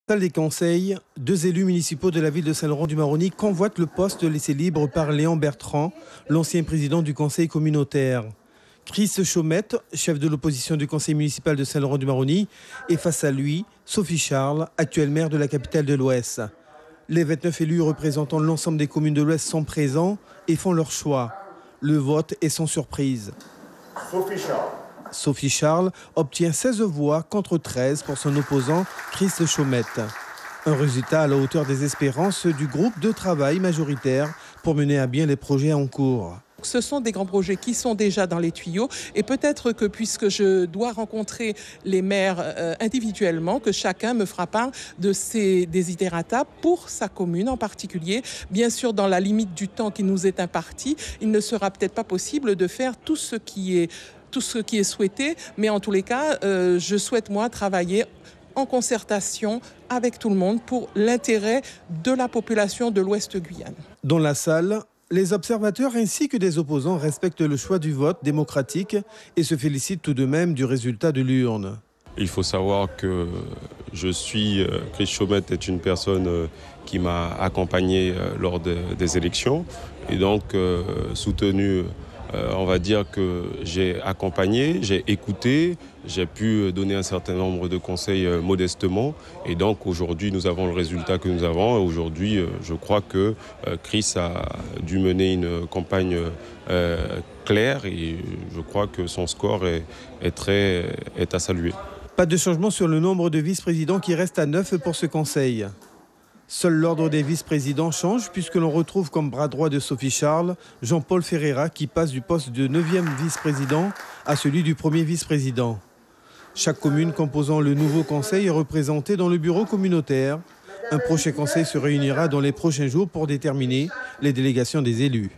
Salle des conseils, deux élus municipaux de la ville de Saint-Laurent-du-Maroni convoitent le poste laissé libre par Léon Bertrand, l'ancien président du conseil communautaire. Chris Chaumette, chef de l'opposition du conseil municipal de Saint-Laurent-du-Maroni, et face à lui, Sophie Charles, actuelle maire de la capitale de l'Ouest. Les 29 élus représentant l'ensemble des communes de l'Ouest sont présents et font leur choix. Le vote est sans surprise. Sophie Charles obtient 16 voix contre 13 pour son opposant Chris Chaumette. Un résultat à la hauteur des espérances du groupe de travail majoritaire pour mener à bien les projets en cours. Ce sont des grands projets qui sont déjà dans les tuyaux et peut-être que puisque je dois rencontrer les maires individuellement, que chacun me fera part de ses desiderata pour sa commune en particulier. Bien sûr, dans la limite du temps qui nous est imparti, il ne sera peut-être pas possible de faire tout ce qui est souhaité, mais en tous les cas, je souhaite moi travailler en concertation avec tout le monde pour l'intérêt de la population de l'Ouest Guyane. Dans la salle, les observateurs ainsi que des opposants respectent le choix du vote démocratique et se félicitent tout de même du résultat de l'urne. Il faut savoir que Chris Chaumette est une personne qui m'a accompagné lors des élections et donc soutenu. On va dire que j'ai accompagné, j'ai écouté, j'ai pu donner un certain nombre de conseils modestement. Et donc aujourd'hui, nous avons le résultat que nous avons. Aujourd'hui, je crois que Chris a dû mener une campagne claire et je crois que son score est à saluer. Pas de changement sur le nombre de vice-présidents qui reste à 9 pour ce conseil. Seul l'ordre des vice-présidents change puisque l'on retrouve comme bras droit de Sophie Charles, Jean-Paul Ferreira qui passe du poste de 9e vice-président à celui du 1er vice-président. Chaque commune composant le nouveau conseil est représentée dans le bureau communautaire. Un prochain conseil se réunira dans les prochains jours pour déterminer les délégations des élus.